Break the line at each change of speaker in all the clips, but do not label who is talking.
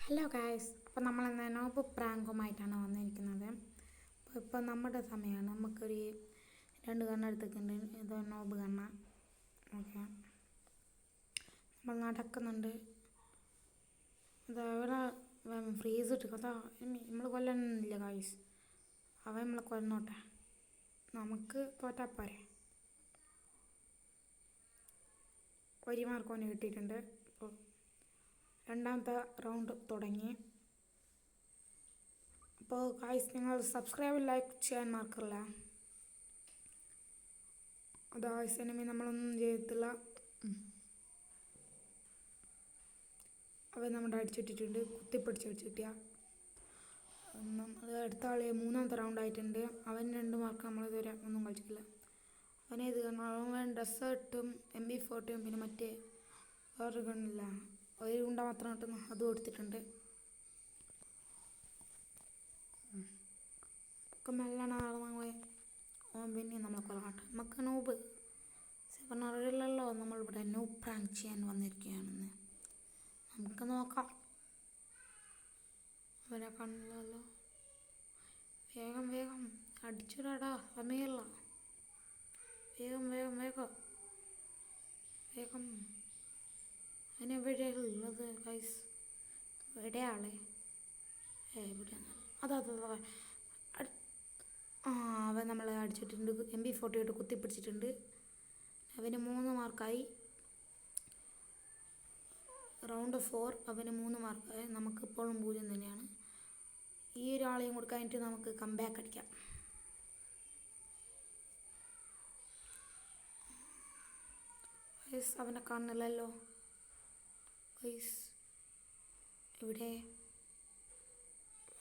Hello guys, അപ്പോൾ നമ്മൾ ഇന്ന് നോബ് പ്രാങ്കുമായിട്ടാണ് വന്നിരിക്കുന്നത്. ഇപ്പോൾ നമ്മുടെ സമയമാണ്. നമുക്കൊരു 2 കണ്ണെടുത്തിട്ടുണ്ട്. ഇത് നോബ് കണ്ണ. ഓക്കെ, നമ്മൾ നടക്കുന്നുണ്ട്. അതവിടെ ഫ്രീസ് ഇട്ട് അതാ നമ്മൾ കൊല്ലണില്ല ഗായ്സ്. അവൻ നമ്മളെ കൊന്നോട്ടെ, നമുക്ക് തോറ്റാ പോരെ. ഒരു മാർക്ക് അവന് കിട്ടിയിട്ടുണ്ട്. അപ്പോൾ രണ്ടാമത്തെ റൗണ്ട് തുടങ്ങി. അപ്പോൾ ഗായ്സ്, നിങ്ങൾ സബ്സ്ക്രൈബ് ലൈക്ക് ചെയ്യാൻ മറക്കല്ല. അത് ഗായ്സ് നമ്മളൊന്നും ചെയ്തിട്ടില്ല. അവൻ നമ്മുടെ അടിച്ചിട്ടിട്ടുണ്ട്, കുത്തിപ്പിടിച്ച് അടിച്ചിട്ടിയ. നമ്മൾ അടുത്ത ആൾ 3ാമത്തെ റൗണ്ട് ആയിട്ടുണ്ട്. അവൻ 2 മാർക്ക് നമ്മളിതുവരെ ഒന്നും കളിച്ചിട്ടില്ല. അവനേത് കാരണം അവൻ ഡെസേർട്ടും MP40 പിന്നെ മറ്റേ വേറൊരു ഗണ്ണില്ല, ഒരു ഗുണ്ട മാത്രം കിട്ടുന്നു, അതും എടുത്തിട്ടുണ്ട്. ഒക്കെ മെല്ലാണ് പിന്നെ നമ്മളെ കൊല്ലാട്ടെ. നമുക്ക് നോബ് അറിയില്ലല്ലോ, നമ്മളിവിടെ നോബ് പ്രാങ്ക് ചെയ്യാൻ വന്നിരിക്കുകയാണെന്ന്. നമുക്ക് നോക്കാം. അവനെ കണ്ടില്ലല്ലോ. വേഗം വേഗം അടിച്ചിടാടാ, സമയമില്ല. വേഗം വേഗം വേഗം വേഗം. അതിനെവിടെയുള്ളത് ഗൈസ്? എവിടെയാളെ? എവിടെയാണ്? അതാ അവൻ നമ്മളെ അടിച്ചിട്ടുണ്ട്. MP40 കുത്തിപ്പിടിച്ചിട്ടുണ്ട്. അവന് 3 മാർക്കായി. റൗണ്ട് 4 അവന് 3 മാർക്കായി. നമുക്കിപ്പോഴും 0 തന്നെയാണ്. ഈ ഒരാളെയും കൂടെ കഴിഞ്ഞിട്ട് നമുക്ക് കംബാക്ക് അടിക്കാം. ഗൈസ്, അവനെ കാണുന്നില്ലല്ലോ ഗൈസ്. ഇവിടെ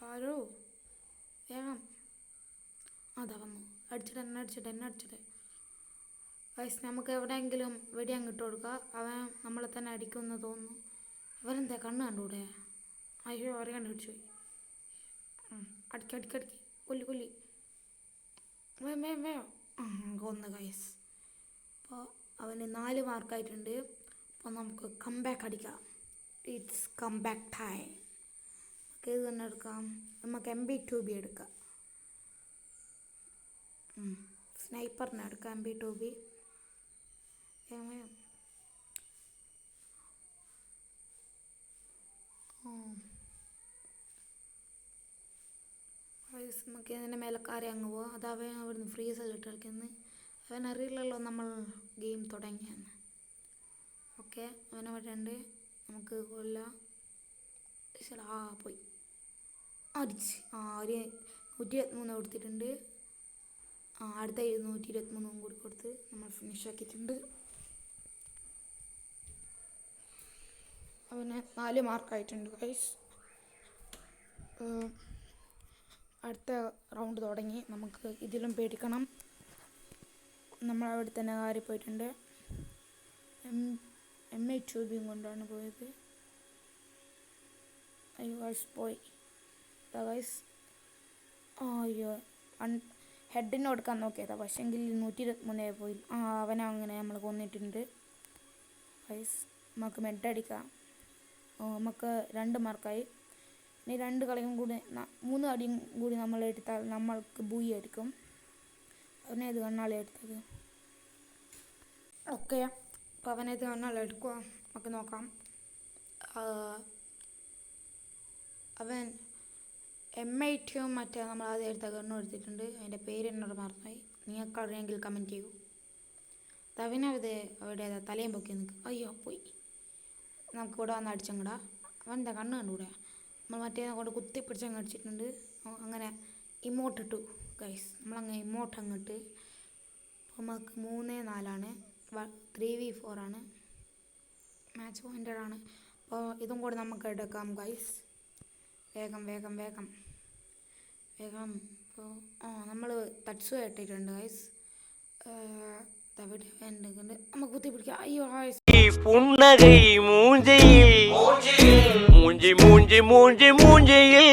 ആരോ വേഗം. അതാ വന്നു. അടിച്ചിട്ട് ഗൈസ്, നമുക്ക് എവിടെയെങ്കിലും വെടിയങ്ങ് ഇട്ട് കൊടുക്കുക. അവൻ നമ്മളെ തന്നെ അടിക്കുമെന്ന് തോന്നുന്നു. അവരെന്താ കണ്ണ് കണ്ടുകൂടെ? അയ്യോ, അവരെ കണ്ടുപിടിച്ചു. അടിക്കി കൊല്ലി വേ കൊന്ന് ഗൈസ്. അപ്പോൾ അവന് 4 മാർക്കായിട്ടുണ്ട്. അപ്പോൾ നമുക്ക് കംബാക്ക് അടിക്കാം. It's comeback time. നമുക്ക് ഇത് തന്നെ എടുക്കാം. നമുക്ക് MP2B എടുക്കാം. സ്നൈപ്പറിനെ എടുക്കാം. MP2B നമുക്ക് ഇതിൻ്റെ മേലെ കയറി അങ്ങ് പോവാം. അത് അവൻ അവിടുന്ന് ഫ്രീസെല്ലാം കളിക്കുന്നത്. അവൻ അറിയില്ലല്ലോ നമ്മൾ ഗെയിം തുടങ്ങിയെന്ന്. ഓക്കെ, അവനവിടെ ഉണ്ട്. നമുക്ക് കൊല്ലാം. പോയി അടിച്ച് ഒരു 123 കൊടുത്തിട്ടുണ്ട്. അടുത്ത 123 കൂടി കൊടുത്ത് നമ്മൾ ഫിനിഷ് ആക്കിയിട്ടുണ്ട്. അവന് 4 മാർക്കായിട്ടുണ്ട് ഗൈസ്. അടുത്ത റൗണ്ട് തുടങ്ങി. നമുക്ക് ഇതിലും പേടിക്കണം. നമ്മളവിടെ തന്നെ കയറി പോയിട്ടുണ്ട്. MA2B കൊണ്ടാണ് പോയത്. അയ്യോ ഗൈസ്, പോയി ഗൈസ്. അയ്യോ, ഹെഡിന് കൊടുക്കാൻ നോക്കിയതാ, പക്ഷേങ്കിൽ 123 പോയി. അവനെ അങ്ങനെ നമ്മൾ കൊന്നിട്ടുണ്ട് ഗൈസ്. നമുക്ക് മെഡടിക്കാം. നമുക്ക് 2 മാർക്കായി. ഇനി 2 കളിയും കൂടി 3 അടിയും കൂടി നമ്മൾ എടുത്താൽ നമ്മൾക്ക് ബൂയി എടുക്കും. അവനേത് കണ്ണാളി എടുത്തത്? ഓക്കെ, അപ്പോൾ അവനേത് കണ്ണാളി എടുക്കുക. നമുക്ക് നോക്കാം. അവൻ M8 മറ്റേ നമ്മൾ ആദ്യം എടുത്ത ഗണ്ണും എടുത്തിട്ടുണ്ട്. അതിൻ്റെ പേര് എന്നോട് മറന്നുപോയി. നിങ്ങൾക്ക് അറിയാമെങ്കിൽ കമൻറ്റ് ചെയ്യൂ. അവനത് അവിടെ തലയും പൊക്കി നിൽക്കും. അയ്യോ, പോയി. നമുക്ക് ഇവിടെ വന്ന് അടിച്ചങ്ങടാ. അവൻ്റെ കണ്ണ് കണ്ടുകൂടെ? നമ്മൾ മറ്റേ കൊണ്ട് കുത്തിപ്പിടിച്ചങ്ങ് അടിച്ചിട്ടുണ്ട്. അങ്ങനെ ഇമോട്ടിട്ടു ഗൈസ്. നമ്മളങ്ങനെ ഇമോട്ട് അങ്ങോട്ട്. അപ്പോൾ നമുക്ക് 3-4 3v4 ആണ്. മാച്ച് പോയിൻ്റഡാണ്. അപ്പോൾ ഇതും കൂടെ നമുക്ക് എടുക്കാം ഗൈസ്. വേഗം വേഗം വേഗം വേഗം. അപ്പോൾ നമ്മൾ തട്സ് ഇട്ടിട്ടുണ്ട് ഗൈസ്. നമുക്ക് കുത്തി പിടിക്കാം. അയ്യോ ഗൈസ്,
புன்னகை மூஞ்சியில் மூஞ்சி மூஞ்சி மூஞ்சி மூஞ்சியில்